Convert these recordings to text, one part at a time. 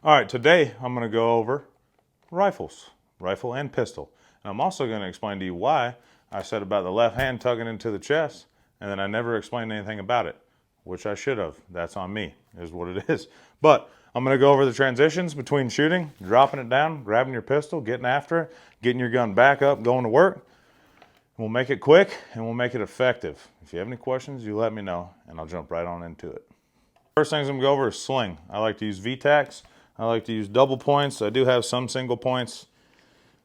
All right, today I'm going to go over rifles, rifle and pistol. And I'm also going to explain to you why I said about the left hand tugging into the chest, and then I never explained anything about it, which I should have. That's on me, is what it is. But I'm going to go over the transitions between shooting, dropping it down, grabbing your pistol, getting after it, getting your gun back up, going to work. We'll make it quick and we'll make it effective. If you have any questions, you let me know and I'll jump right on into it. First things I'm going to go over is sling. I like to use VTACs. I like to use double points. I do have some single points.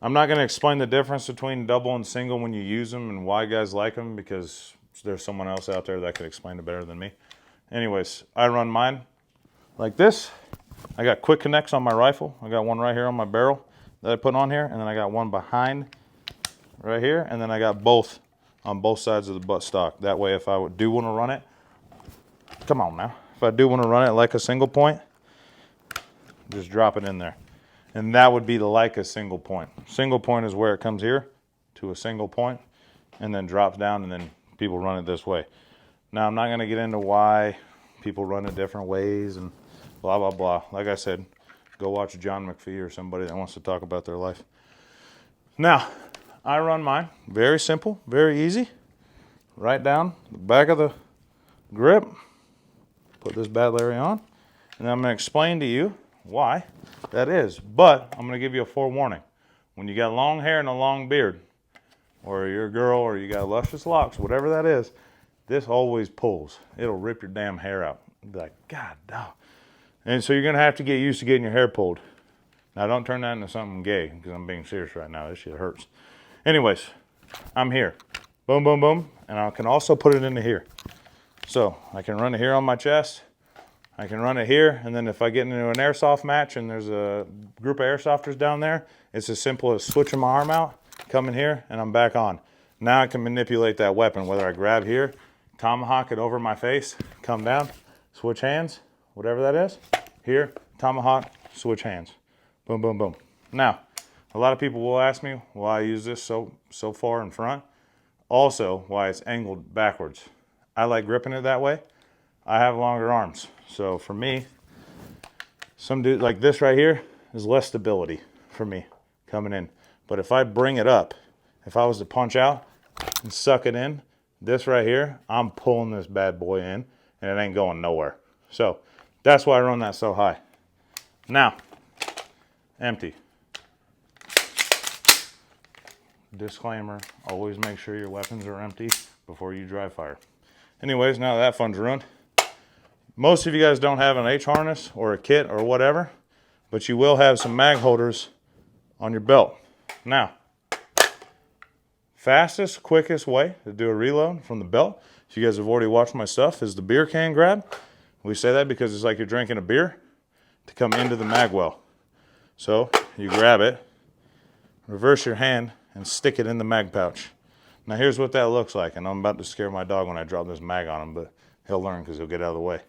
I'm not going to explain the difference between double and single when you use them and why guys like them, because there's someone else out there that could explain it better than me. Anyways, I run mine like this. I got quick connects on my rifle. I got one right here on my barrel that I put on here, and then I got one behind right here, and then I got both on both sides of the butt stock. That way if I do want to run it, come on now, if I do want to run it like a single point, just drop it in there. And that would be like a single point. Single point is where it comes here to a single point and then drops down, and then people run it this way. Now I'm not going to get into why people run it different ways and blah blah blah. Like I said, go watch John McPhee or somebody that wants to talk about their life. Now I run mine very simple, very easy. Right down the back of the grip, put this bad Larry on, and I'm going to explain to you why that is. But I'm going to give you a forewarning. When you got long hair and a long beard, or you're a girl, or you got luscious locks, whatever that is, this always pulls. It'll rip your damn hair out. You'll be like, God dog. And so you're going to have to get used to getting your hair pulled. Now don't turn that into something gay, because I'm being serious right now. This shit hurts. Anyways, I'm here. Boom, boom, boom. And I can also put it into here. So I can run it here on my chest. I can run it here. And then if I get into an airsoft match and there's a group of airsofters down there, it's as simple as switching my arm out, come in here, and I'm back on. Now I can manipulate that weapon, whether I grab here, tomahawk it over my face, come down, switch hands, whatever that is. Here, tomahawk, switch hands. Boom, boom, boom. Now, a lot of people will ask me why I use this so far in front. Also, why it's angled backwards. I like gripping it that way. I have longer arms. So for me, some dude like this right here is less stability for me coming in. But if I bring it up, if I was to punch out and suck it in, this right here, I'm pulling this bad boy in and it ain't going nowhere. So that's why I run that so high. Now, empty. Disclaimer, always make sure your weapons are empty before you dry fire. Anyways, now that fun's ruined. Most of you guys don't have an H harness or a kit or whatever, but you will have some mag holders on your belt. Now, fastest, quickest way to do a reload from the belt, if you guys have already watched my stuff, is the beer can grab. We say that because it's like you're drinking a beer to come into the mag well. So you grab it, reverse your hand, and stick it in the mag pouch. Now here's what that looks like, and I'm about to scare my dog when I drop this mag on him, but he'll learn because he'll get out of the way.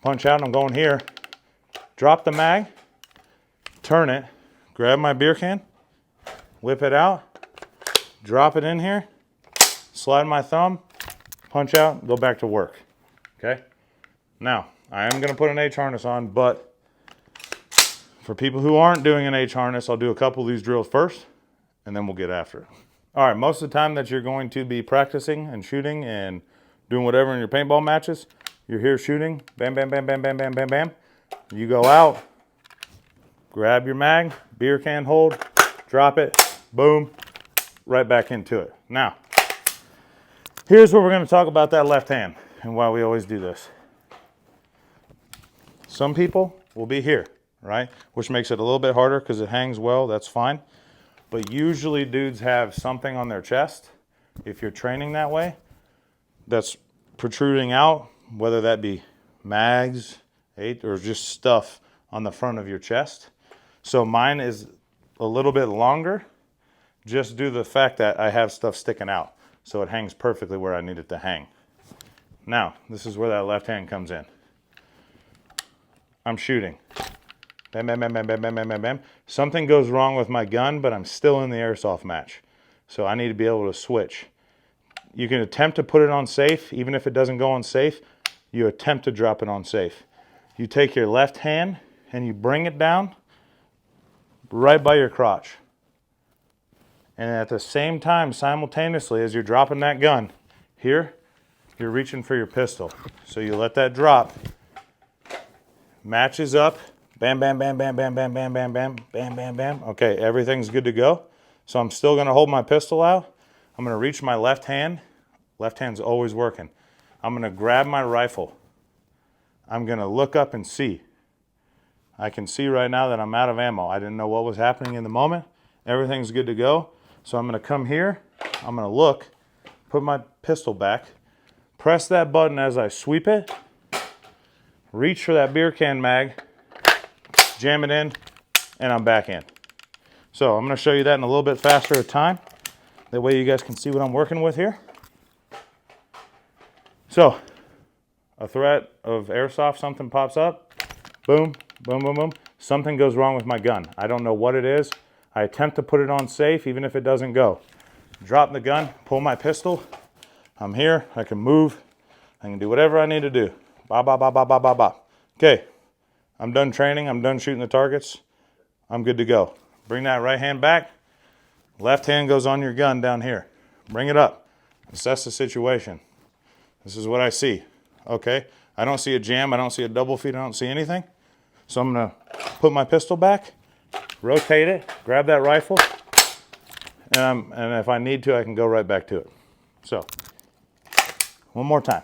Punch out, and I'm going here. Drop the mag, turn it, grab my beer can, whip it out, drop it in here, slide my thumb, punch out, go back to work. Okay? Now, I am going to put an H harness on, but for people who aren't doing an H harness, I'll do a couple of these drills first, and then we'll get after it. All right, most of the time that you're going to be practicing and shooting and doing whatever in your paintball matches, you're here shooting, bam, bam, bam, bam, bam, bam, bam, bam. You go out, grab your mag, beer can hold, drop it, boom, right back into it. Now, here's where we're going to talk about that left hand and why we always do this. Some people will be here, right? Which makes it a little bit harder because it hangs well, that's fine. But usually dudes have something on their chest, if you're training that way, that's protruding out, whether that be mags, or just stuff on the front of your chest. So mine is a little bit longer, just due to the fact that I have stuff sticking out. So it hangs perfectly where I need it to hang. Now, this is where that left hand comes in. I'm shooting. Bam, bam, bam, bam, bam, bam, bam, bam, bam. Something goes wrong with my gun, but I'm still in the airsoft match. So I need to be able to switch. You can attempt to put it on safe. Even if it doesn't go on safe, you attempt to drop it on safe. You take your left hand and you bring it down right by your crotch. And at the same time, simultaneously, as you're dropping that gun, here, you're reaching for your pistol. So you let that drop, matches up, bam, bam, bam, bam, bam, bam, bam, bam, bam, bam, bam, bam. Okay, everything's good to go. So I'm still gonna hold my pistol out. I'm gonna reach my left hand. Left hand's always working. I'm gonna grab my rifle. I'm gonna look up and see. I can see right now that I'm out of ammo. I didn't know what was happening in the moment. Everything's good to go. So I'm gonna come here, I'm gonna look, put my pistol back, press that button as I sweep it, reach for that beer can mag, jam it in, and I'm back in. So I'm gonna show you that in a little bit faster of time. That way you guys can see what I'm working with here. So, a threat of airsoft, something pops up, boom, boom, boom, boom. Something goes wrong with my gun. I don't know what it is. I attempt to put it on safe, even if it doesn't go. Drop the gun, pull my pistol. I'm here, I can move. I can do whatever I need to do. Ba, ba, ba, ba, ba, ba, ba. Okay, I'm done training, I'm done shooting the targets. I'm good to go. Bring that right hand back. Left hand goes on your gun down here. Bring it up. Assess the situation. This is what I see. Okay, I don't see a jam, I don't see a double feed, I don't see anything. So I'm gonna put my pistol back, rotate it, grab that rifle, and if I need to, I can go right back to it. So, one more time.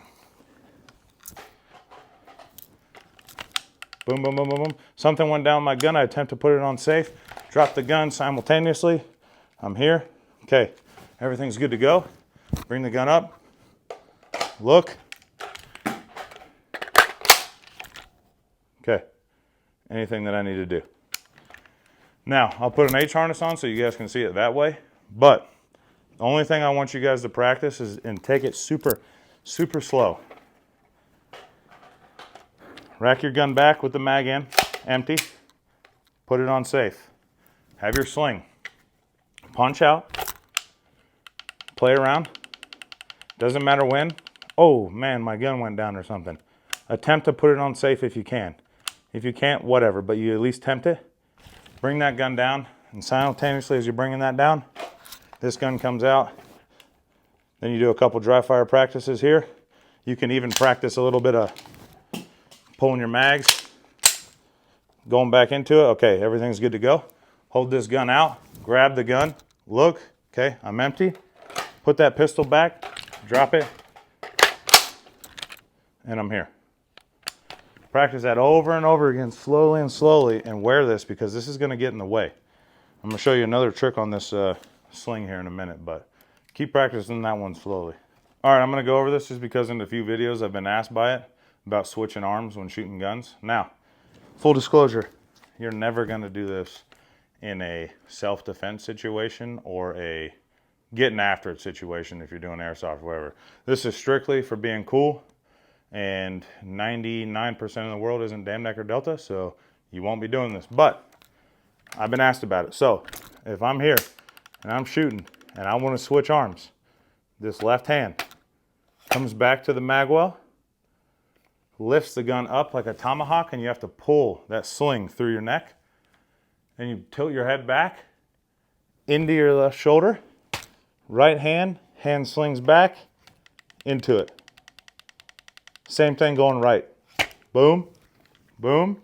Boom, boom, boom, boom, boom. Something went down my gun, I attempt to put it on safe, drop the gun simultaneously. I'm here. Okay, everything's good to go. Bring the gun up, look. Okay, anything that I need to do. Now, I'll put an H harness on so you guys can see it that way, but the only thing I want you guys to practice is and take it super, super slow. Rack your gun back with the mag in, empty, put it on safe. Have your sling. Punch out, play around, doesn't matter when. Oh man, my gun went down or something. Attempt to put it on safe if you can. If you can't, whatever, but you at least attempt it. Bring that gun down, and simultaneously as you're bringing that down, this gun comes out. Then you do a couple dry fire practices here. You can even practice a little bit of pulling your mags, going back into it. Okay, everything's good to go. Hold this gun out, grab the gun, look, okay, I'm empty. Put that pistol back, drop it, and I'm here. Practice that over and over again, slowly and slowly, and wear this because this is gonna get in the way. I'm gonna show you another trick on this sling here in a minute, but keep practicing that one slowly. All right, I'm gonna go over this just because in a few videos I've been asked by it about switching arms when shooting guns. Now, full disclosure, you're never gonna do this in a self-defense situation or a getting after it situation if you're doing airsoft or whatever. This is strictly for being cool, and 99% of the world isn't damn neck or delta, so you won't be doing this. But I've been asked about it. So if I'm here and I'm shooting and I want to switch arms, this left hand comes back to the mag well, lifts the gun up like a tomahawk, and you have to pull that sling through your neck, and you tilt your head back into your left shoulder. Right hand, hand slings back into it. Same thing going right. Boom, boom,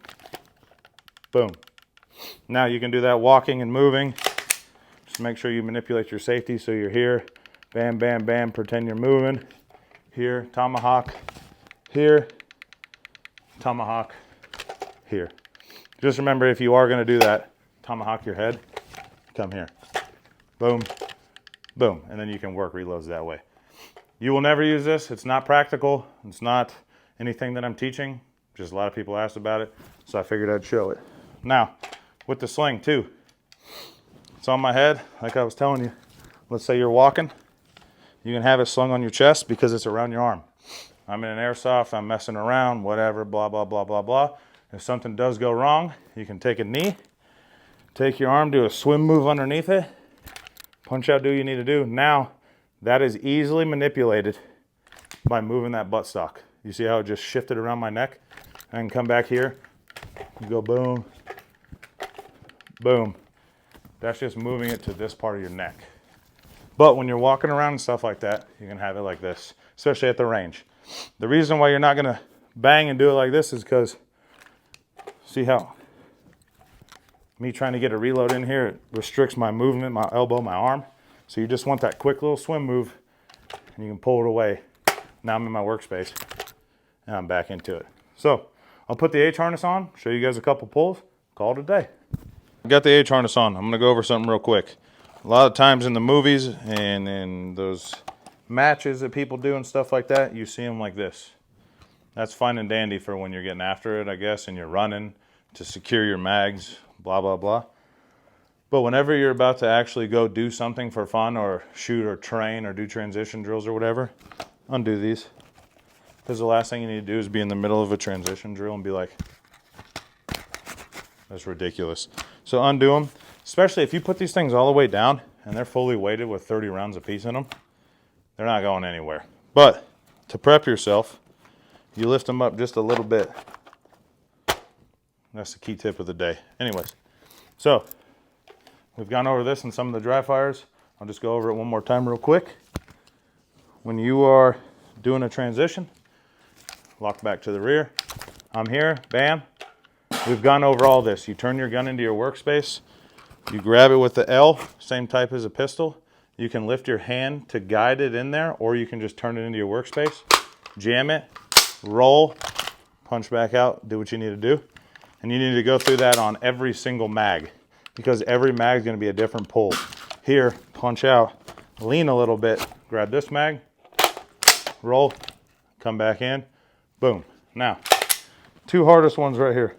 boom. Now you can do that walking and moving. Just make sure you manipulate your safety so you're here. Bam, bam, bam, pretend you're moving. Here, tomahawk, here, tomahawk, here. Just remember, if you are gonna do that, tomahawk your head, come here. Boom, boom, and then you can work reloads that way. You will never use this. It's not practical. It's not anything that I'm teaching. Just a lot of people asked about it, so I figured I'd show it. Now, with the sling too. It's on my head, like I was telling you. Let's say you're walking. You can have it slung on your chest because it's around your arm. I'm in an airsoft, I'm messing around, whatever, blah, blah, blah, blah, blah. If something does go wrong, you can take a knee, take your arm, do a swim move underneath it, punch out, do what you need to do. Now, that is easily manipulated by moving that buttstock. You see how it just shifted around my neck? I can come back here, You go boom, boom. That's just moving it to this part of your neck. But when you're walking around and stuff like that, you can have it like this, especially at the range. The reason why you're not gonna bang and do it like this is because, see how me trying to get a reload in here, it restricts my movement, my elbow, my arm. So you just want that quick little swim move and you can pull it away. Now I'm in my workspace and I'm back into it. So I'll put the H harness on, show you guys a couple pulls, call it a day. I got the H harness on. I'm gonna go over something real quick. A lot of times in the movies and in those matches that people do and stuff like that, you see them like this. That's fine and dandy for when you're getting after it, I guess, and you're running to secure your mags, blah, blah, blah. But whenever you're about to actually go do something for fun or shoot or train or do transition drills or whatever, undo these. Because the last thing you need to do is be in the middle of a transition drill and be like, that's ridiculous. So undo them, especially if you put these things all the way down and they're fully weighted with 30 rounds apiece in them, they're not going anywhere. But to prep yourself, you lift them up just a little bit. That's the key tip of the day. Anyways, so we've gone over this in some of the dry fires. I'll just go over it one more time real quick. When you are doing a transition, lock back to the rear. I'm here, bam. We've gone over all this. You turn your gun into your workspace. You grab it with the L, same type as a pistol. You can lift your hand to guide it in there, or you can just turn it into your workspace, jam it, roll, punch back out, do what you need to do. And you need to go through that on every single mag, because every mag is going to be a different pull. Here, punch out, lean a little bit, grab this mag, roll, come back in, boom. Now, two hardest ones right here.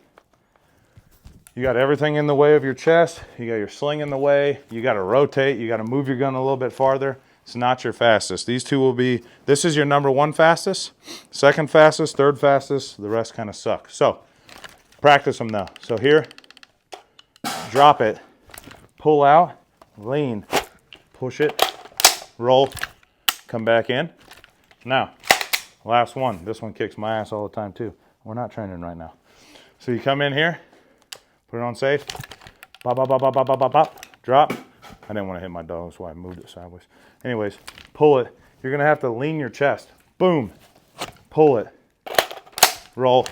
You got everything in the way of your chest, you got your sling in the way, you got to rotate, you got to move your gun a little bit farther. It's not your fastest. These two will be, this is your number one fastest, second fastest, third fastest, the rest kind of suck. So, practice them though. So here, drop it, pull out, lean, push it, roll, come back in. Now, last one. This one kicks my ass all the time too. We're not training right now. So you come in here, put it on safe, bop, bop, bop, bop, bop, bop, bop, drop. I didn't want to hit my dog, so I moved it sideways. Anyways, pull it. You're gonna have to lean your chest. Boom, pull it, roll,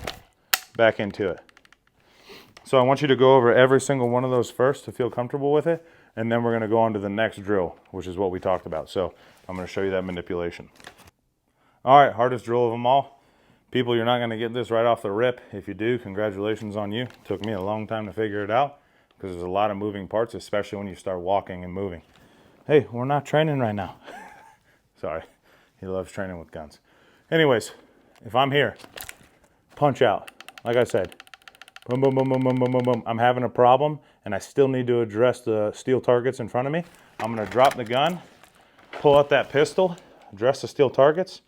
back into it. So I want you to go over every single one of those first to feel comfortable with it, and then we're going to go on to the next drill, which is what we talked about. So I'm going to show you that manipulation. All right, hardest drill of them all. People, you're not going to get this right off the rip. If you do, congratulations on you. It took me a long time to figure it out because there's a lot of moving parts, especially when you start walking and moving. Hey, we're not training right now. Sorry, he loves training with guns. Anyways, if I'm here, punch out, like I said. Boom, boom, boom, boom, boom, boom, boom, boom. I'm having a problem and I still need to address the steel targets in front of me. I'm gonna drop the gun, pull out that pistol, address the steel targets.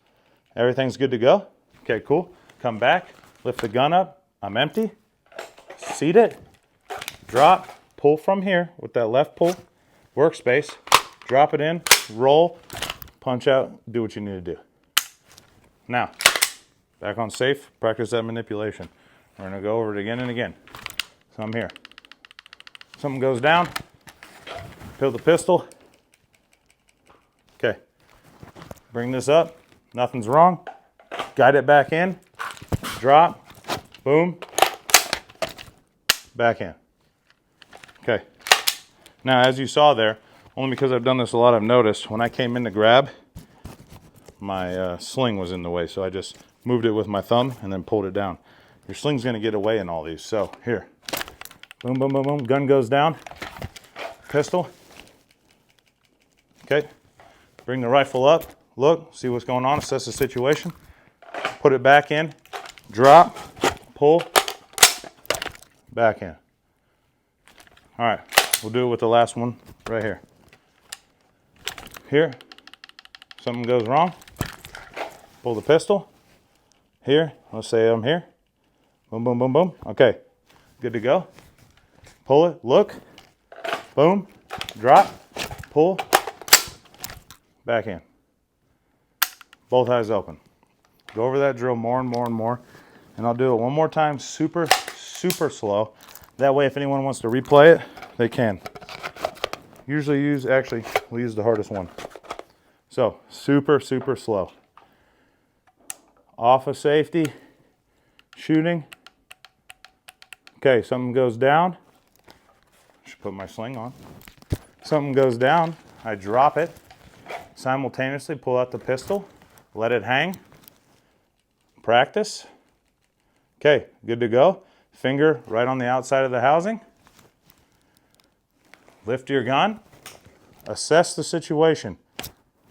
Everything's good to go. Okay, cool. Come back, lift the gun up. I'm empty. Seat it, drop, pull from here with that left pull, workspace, drop it in, roll, punch out, do what you need to do. Now, back on safe, practice that manipulation. We're gonna go over it again and again. So I'm here. Something goes down, pull the pistol. Okay, bring this up, nothing's wrong. Guide it back in, drop, boom, back in. Okay, now as you saw there, only because I've done this a lot, I've noticed when I came in to grab, my sling was in the way, so I just moved it with my thumb and then pulled it down. Your sling's gonna get away in all these. So here, boom, boom, boom, boom, gun goes down, pistol. Okay, bring the rifle up, look, see what's going on, assess the situation, put it back in, drop, pull, back in. All right, we'll do it with the last one right here. Here, something goes wrong, pull the pistol. Here, let's say I'm here. Boom, boom, boom, boom. Okay, good to go. Pull it, look, boom, drop, pull, back in. Both eyes open. Go over that drill more and more and more. And I'll do it one more time, super super slow. That way, if anyone wants to replay it, they can. Usually we'll use the hardest one. So, super, super slow. Off of safety, shooting. Okay, something goes down. Should put my sling on. Something goes down, I drop it. Simultaneously pull out the pistol, let it hang. Practice. Okay, good to go. Finger right on the outside of the housing. Lift your gun. Assess the situation.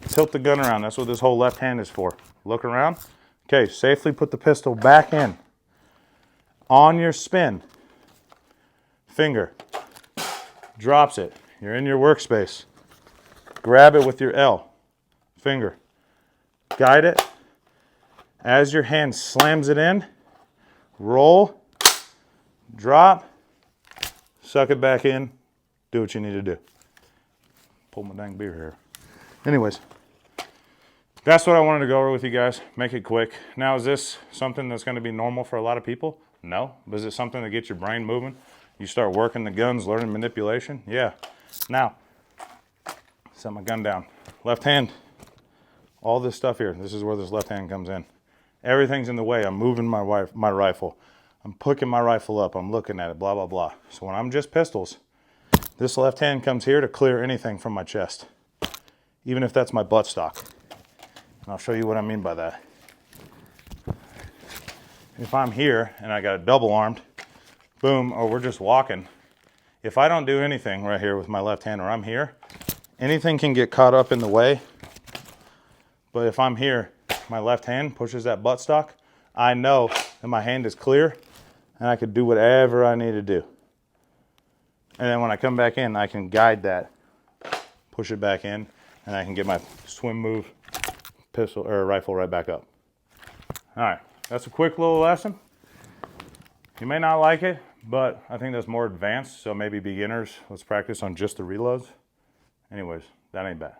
Tilt the gun around. That's what this whole left hand is for. Look around. Okay, safely put the pistol back in. On your spin. Finger. Drops it. You're in your workspace. Grab it with your L. Finger. Guide it. As your hand slams it in, roll, drop, suck it back in, do what you need to do. Pull my dang beer here. Anyways, that's what I wanted to go over with you guys. Make it quick. Now, is this something that's going to be normal for a lot of people? No. But is it something that gets your brain moving? You start working the guns, learning manipulation? Yeah. Now, set my gun down. Left hand. All this stuff here. This is where this left hand comes in. Everything's in the way. I'm moving my rifle. I'm picking my rifle up. I'm looking at it, blah, blah, blah. So when I'm just pistols, this left hand comes here to clear anything from my chest, even if that's my buttstock. And I'll show you what I mean by that. If I'm here and I got it double armed, boom, or we're just walking, if I don't do anything right here with my left hand or I'm here, anything can get caught up in the way. But if I'm here, my left hand pushes that buttstock, I know that my hand is clear and I can do whatever I need to do. And then when I come back in, I can guide that, push it back in, and I can get my swim move pistol or rifle right back up. All right, that's a quick little lesson. You may not like it, but I think that's more advanced, so maybe beginners, let's practice on just the reloads. Anyways, that ain't bad.